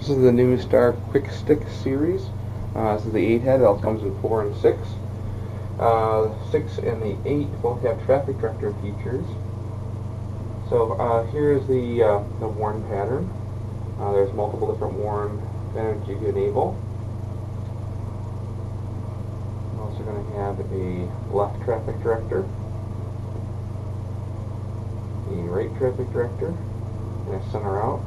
This is the new Star Quick Stick series. This is the 8 head. It also comes in 4 and 6. 6 and the 8 both have traffic director features. So here is the warn pattern. There's multiple different warn patterns you can enable. We're also going to have a left traffic director, a right traffic director, and a center out.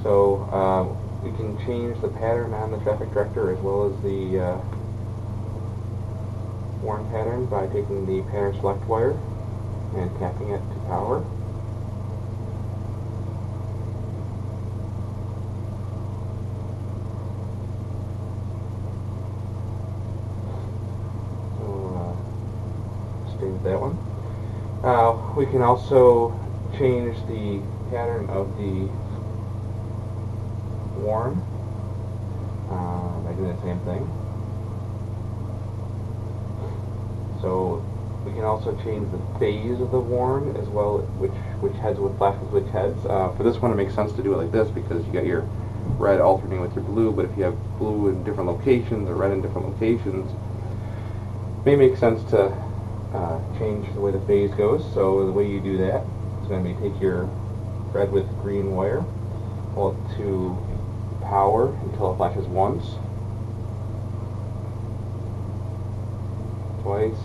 So we can change the pattern on the traffic director as well as the warn pattern by taking the pattern select wire and tapping it to power. So stay with that one. We can also change the pattern of the warn by doing the same thing. So we can also change the phase of the warn as well, which heads would flash with which heads. For this one it makes sense to do it like this because you got your red alternating with your blue, but if you have blue in different locations or red in different locations, it may make sense to change the way the phase goes. So the way you do that is going to be take your red with green wire, pull it to power until it flashes once, twice,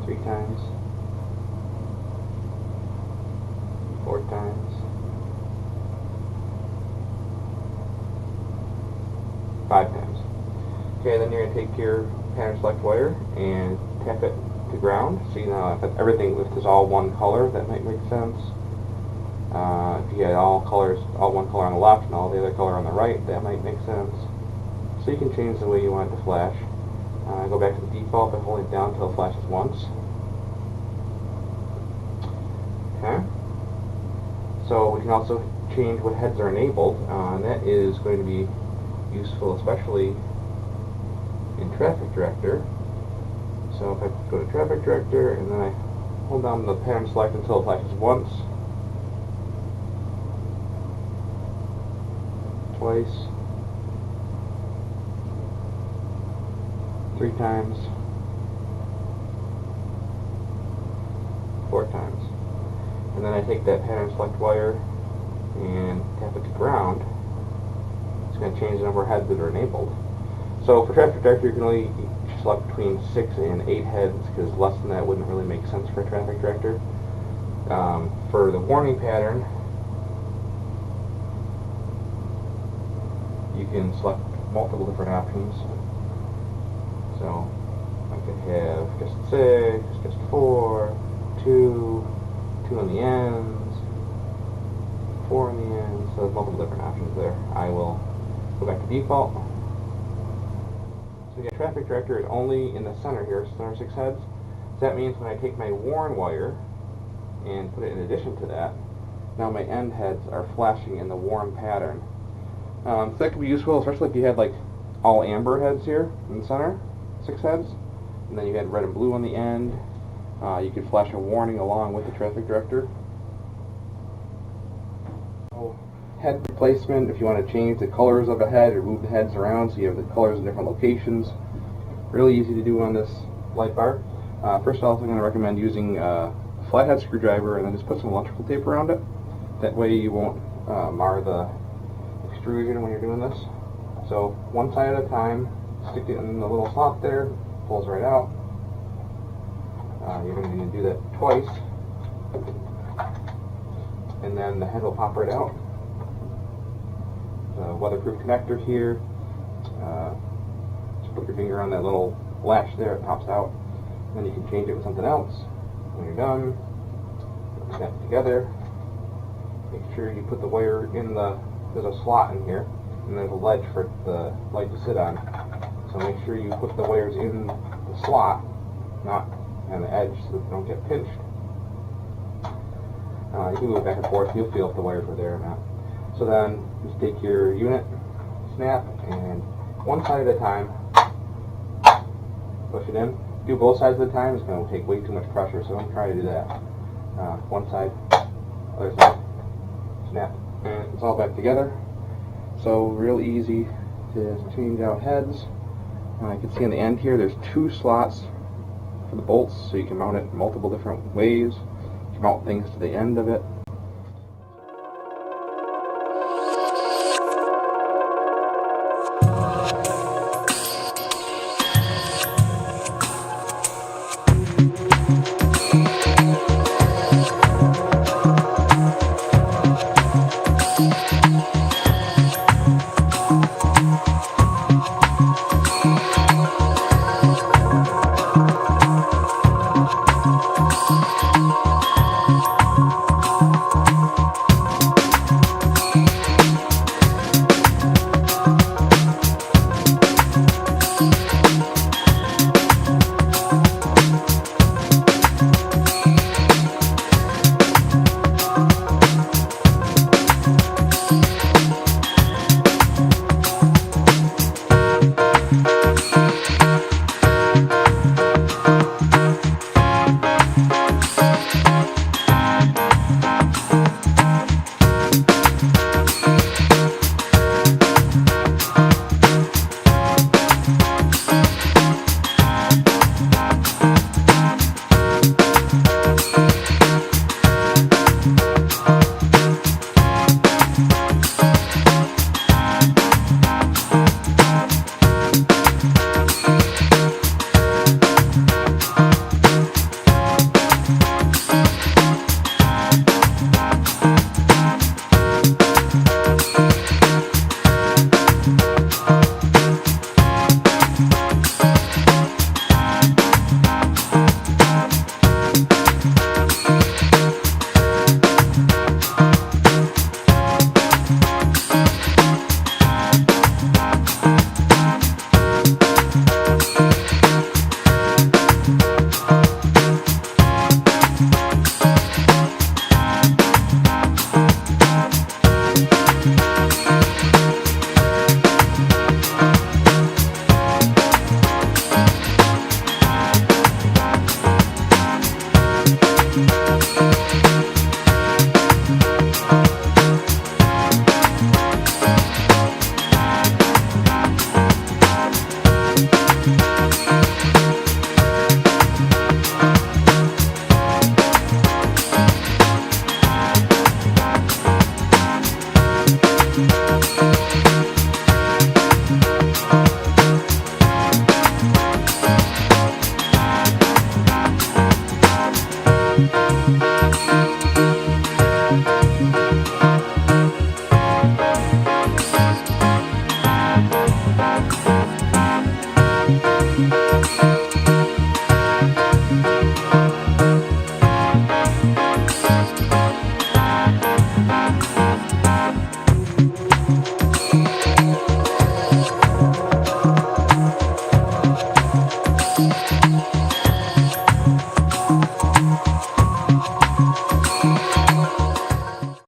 3 times, 4 times, 5 times. Okay, then you're going to take your pattern select wire and tap it to ground. See now if everything, if it's all one color, that might make sense. If you had all one color on the left and all the other color on the right, that might make sense. So you can change the way you want it to flash. Go back to the default by holding it down until it flashes once. Okay. So we can also change what heads are enabled, and that is going to be useful especially in traffic director. So if I go to traffic director and then I hold down the pattern select until it flashes once, twice, 3 times, 4 times. And then I take that pattern select wire and tap it to ground. It's going to change the number of heads that are enabled. So for traffic director you can only select between 6 and 8 heads because less than that wouldn't really make sense for a traffic director. For the warning pattern, you can select multiple different options. So I could have just 6, just 4, 2 on the ends, 4 on the ends, so there's multiple different options there. I will go back to default. So the traffic director is only in the center here, center 6 heads. So that means when I take my warn wire and put it in addition to that, now my end heads are flashing in the warn pattern. So that could be useful, especially if you had like all amber heads here in the center, 6 heads, and then you had red and blue on the end. You could flash a warning along with the traffic director. Head replacement, if you want to change the colors of a head or move the heads around so you have the colors in different locations. Really easy to do on this light bar. First off, I'm going to recommend using a flathead screwdriver and then just put some electrical tape around it. That way you won't mar the extrusion when you're doing this. So one side at a time, stick it in the little slot there, pulls right out. You're going to need to do that twice, and then the head will pop right out. The weatherproof connector here, just put your finger on that little latch there, it pops out. And then you can change it with something else. When you're done, snap it together. Make sure you put the wire in there's a slot in here, and there's a ledge for the light to sit on. So make sure you put the wires in the slot, not on the edge, so that they don't get pinched. You can move back and forth, you'll feel if the wires were there or not. So then, just take your unit, snap, and one side at a time, push it in. Do both sides at a time, it's going to take way too much pressure, so don't try to do that. One side, other side. Snap. And it's all back together. So real easy to change out heads. And I can see on the end here there's 2 slots for the bolts, so you can mount it multiple different ways. You can mount things to the end of it.